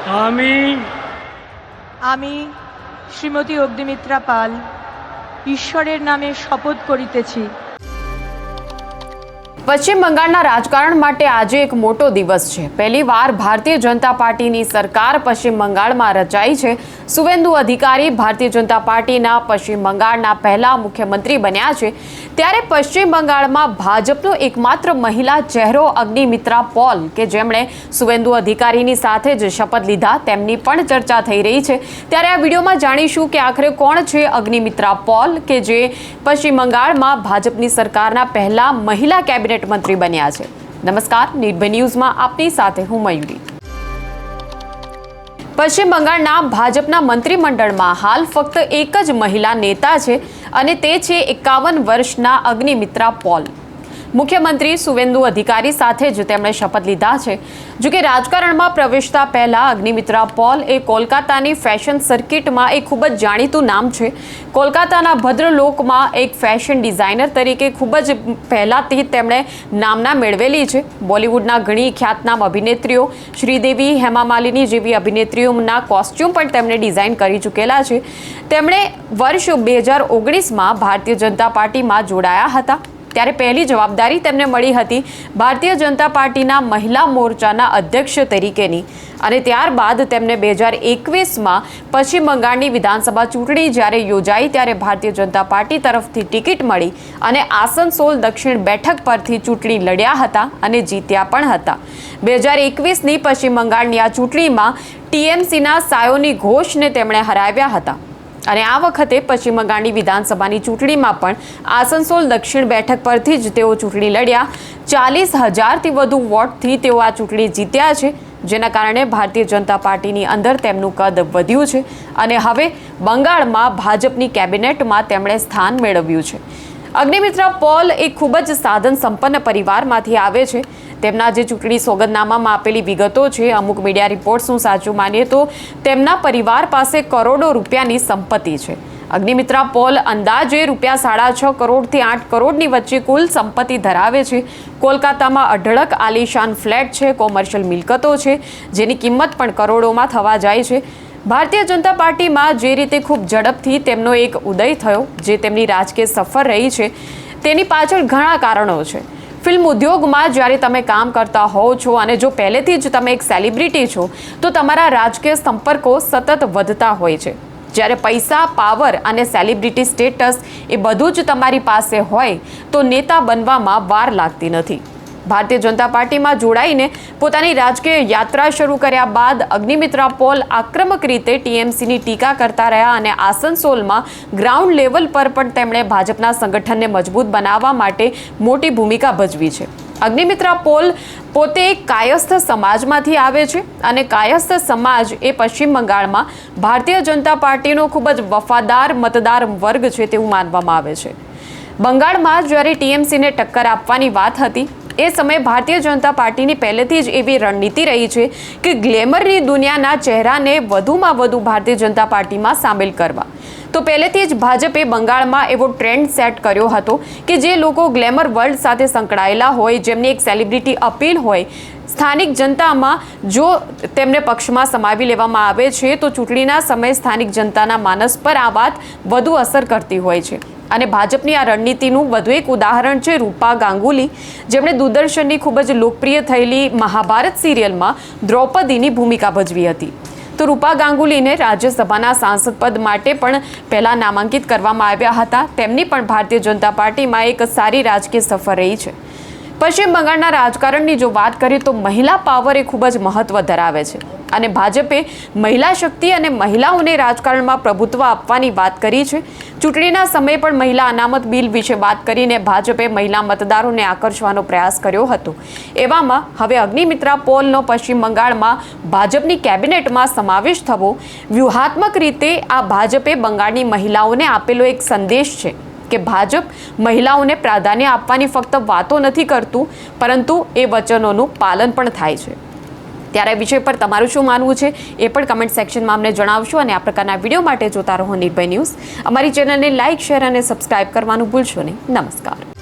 আমি শ্রীমতী অগ্নিমিত্রা পাল ঈশ্বরের નામે શપથ করিতেছি। પશ્ચિમ બંગાળના રાજકારણ માટે આજે એક મોટો દિવસ છે। પહેલીવાર ભારતીય જનતા પાર્ટીની સરકાર પશ્ચિમ બંગાળમાં રચાઈ છે। સુવેન્દુ અધિકારી ભારતીય જનતા પાર્ટીના પશ્ચિમ બંગાળના પહેલા મુખ્યમંત્રી બન્યા છે। ત્યારે પશ્ચિમ બંગાળમાં ભાજપનો એકમાત્ર મહિલા ચહેરો અગ્નિમિત્રા પોલ કે જેમણે સુવેન્દુ અધિકારીની સાથે જ શપથ લીધા તેમની પણ ચર્ચા થઈ રહી છે। ત્યારે આ વિડીયોમાં જાણીશું કે આખરે કોણ છે અગ્નિમિત્રા પોલ કે જે પશ્ચિમ બંગાળમાં ભાજપની સરકારના પહેલા મહિલા કેબિનેટ મંત્રી બન્યા છે। નમસ્કાર, નિર્ભય ન્યૂઝમાં આપની સાથે હું મયુરી। પશ્ચિમ બંગાળના ભાજપના મંત્રીમંડળમાં હાલ ફક્ત એક જ મહિલા નેતા છે અને તે છે 51 વર્ષના અગ્નિમિત્રા પોલ। મુખ્યમંત્રી સુવેન્દુ અધિકારી સાથે જ તેમણે શપથ લીધા છે। જો કે રાજકારણમાં પ્રવેશતા પહેલા અગ્નિમિત્રા પોલ એ કોલકાતાની ફેશન સર્કિટમાં એક ખૂબ જ જાણીતું નામ છે। કોલકાતાના ભદ્રલોકમાં એક ફેશન ડિઝાઇનર તરીકે ખૂબ જ પહેલાથી તેમણે નામના મેળવેલી છે। બોલિવૂડના ઘણી ખ્યાતનામ અભિનેત્રીઓ શ્રીદેવી, હેમા માલિની જેવી અભિનેત્રીઓના કોસ્ચ્યુમ પણ તેમણે ડિઝાઇન કરી ચૂકેલા છે। તેમણે વર્ષ 2019માં ભારતીય જનતા પાર્ટીમાં જોડાયા હતા। ત્યારે પહેલી જવાબદારી તેમને મળી હતી ભારતીય જનતા પાર્ટીના મહિલા મોરચાના અધ્યક્ષ તરીકેની અને ત્યારબાદ તેમને 2021માં પશ્ચિમ બંગાળની વિધાનસભા ચૂંટણી જ્યારે યોજાઈ ત્યારે ભારતીય જનતા પાર્ટી તરફથી ટિકિટ મળી અને આસનસોલ દક્ષિણ બેઠક પરથી ચૂંટણી લડ્યા હતા અને જીત્યા પણ હતા। 2021ની પશ્ચિમ બંગાળની આ ચૂંટણીમાં ટીએમસીના સાયોની ઘોષને તેમણે હરાવ્યા હતા અને આ વખતે પશ્ચિમ બંગાળની વિધાનસભાની ચૂંટણીમાં પણ આસનસોલ દક્ષિણ બેઠક પરથી જ તેઓ ચૂંટણી લડ્યા। 40,000થી વધુ વોટથી તેઓ આ ચૂંટણી જીત્યા છે, જેના કારણે ભારતીય જનતા પાર્ટીની અંદર તેમનું કદ વધ્યું છે અને હવે બંગાળમાં ભાજપની કેબિનેટમાં તેમણે સ્થાન મેળવ્યું છે। અગ્નિમિત્રા પોલ એક ખૂબ જ સાધન સંપન્ન પરિવારમાંથી આવે છે। તેમના જે ચૂંટણી સોગંદનામામાં આપેલી વિગતો છે, અમુક મીડિયા રિપોર્ટ્સનું સાચું માનીએ તો તેમના પરિવાર પાસે કરોડો રૂપિયાની સંપત્તિ છે। અગ્નિમિત્રા પોલ અંદાજે રૂપિયા 6.5 કરોડથી 8 કરોડની વચ્ચે કુલ સંપત્તિ ધરાવે છે। કોલકાતામાં અઢળક આલીશાન ફ્લેટ છે, કોમર્શિયલ મિલકતો છે, જેની કિંમત પણ કરોડોમાં થવા જાય છે। ભારતીય જનતા પાર્ટીમાં જે રીતે ખૂબ ઝડપથી તેમનો એક ઉદય થયો, જે તેમની રાજકીય સફર રહી છે, તેની પાછળ ઘણા કારણો છે। ફિલ્મ ઉદ્યોગમાં જ્યારે તમે કામ કરતા હોવ છો અને જો પહેલેથી જ તમે એક સેલિબ્રિટી છો તો તમારા રાજકીય સંપર્કો સતત વધતા હોય છે। જ્યારે પૈસા, પાવર અને સેલિબ્રિટી સ્ટેટસ એ બધું જ તમારી પાસે હોય તો નેતા બનવામાં વાર લાગતી નથી। ભારતીય જનતા પાર્ટીમાં જોડાઈને પોતાની રાજકીય યાત્રા શરૂ કર્યા બાદ અગ્નિમિત્રા પોલ આક્રમક રીતે ટીએમસીની ટીકા કરતા રહ્યા અને આસનસોલમાં ગ્રાઉન્ડ લેવલ પર પણ તેમણે ભાજપના સંગઠનને મજબૂત બનાવવા માટે મોટી ભૂમિકા ભજવી છે। અગ્નિમિત્રા પોલ પોતે એક કાયસ્થ સમાજમાંથી આવે છે અને કાયસ્થ સમાજ એ પશ્ચિમ બંગાળમાં ભારતીય જનતા પાર્ટીનો ખૂબ જ વફાદાર મતદાર વર્ગ છે તેવું માનવામાં આવે છે। બંગાળમાં જ્યારે ટીએમસીને ટક્કર આપવાની વાત હતી એ સમયે ભારતીય જનતા પાર્ટીની પહેલેથી જ એવી રણનીતિ રહી છે કે ગ્લેમરની દુનિયાના ચહેરાને વધુમાં વધુ ભારતીય જનતા પાર્ટીમાં સામેલ કરવા। તો પહેલેથી જ ભાજપે બંગાળમાં એવો ટ્રેન્ડ સેટ કર્યો હતો કે જે લોકો ગ્લેમર વર્લ્ડ સાથે સંકળાયેલા હોય, જેમની એક સેલિબ્રિટી અપીલ હોય, સ્થાનિક જનતામાં જો તેમને પક્ષમાં સમાવી લેવામાં આવે છે તો ચૂંટણીના સમયે સ્થાનિક જનતાના માનસ પર આ વાત વધુ અસર કરતી હોય છે। અને ભાજપની આ રણનીતિનું વધુ એક ઉદાહરણ છે રૂપા ગાંગુલી, જેમણે દૂરદર્શનની ખૂબ જ લોકપ્રિય થયેલી મહાભારત સિરિયલમાં દ્રૌપદીની ભૂમિકા ભજવી હતી। તો રૂપા ગાંગુલીને રાજ્યસભાના સાંસદ પદ માટે પણ પહેલાં નામાંકિત કરવામાં આવ્યા હતા। તેમની પણ ભારતીય જનતા પાર્ટીમાં એક સારી રાજકીય સફર રહી છે। પશ્ચિમ બંગાળના રાજકારણની જો વાત કરીએ તો મહિલા પાવર એ ખૂબ જ મહત્વ ધરાવે છે અને ભાજપે મહિલા શક્તિ અને મહિલાઓને રાજકારણમાં પ્રભુત્વ આપવાની વાત કરી છે। ચૂંટણીના સમયે પણ મહિલા અનામત બિલ વિશે વાત કરીને ભાજપે મહિલા મતદારોને આકર્ષવાનો પ્રયાસ કર્યો હતો। એવામાં હવે અગ્નિમિત્રા પોલનો પશ્ચિમ બંગાળમાં ભાજપની કેબિનેટમાં સમાવેશ થવો વ્યૂહાત્મક રીતે આ ભાજપે બંગાળની મહિલાઓને આપેલો એક સંદેશ છે કે ભાજપ મહિલાઓને પ્રાધાન્ય આપવાની ફક્ત વાતો નથી કરતું, પરંતુ એ વચનોનું પાલન પણ થાય છે। ત્યારે આ વિષય પર તમારું શું માનવું છે એ પણ કમેન્ટ સેક્શનમાં અમને જણાવશો અને આ પ્રકારના વિડીયો માટે જોતા રહો નિર્ભય ન્યૂઝ। અમારી ચેનલને લાઇક, શેર અને સબસ્ક્રાઇબ કરવાનું ભૂલશો નહીં। નમસ્કાર।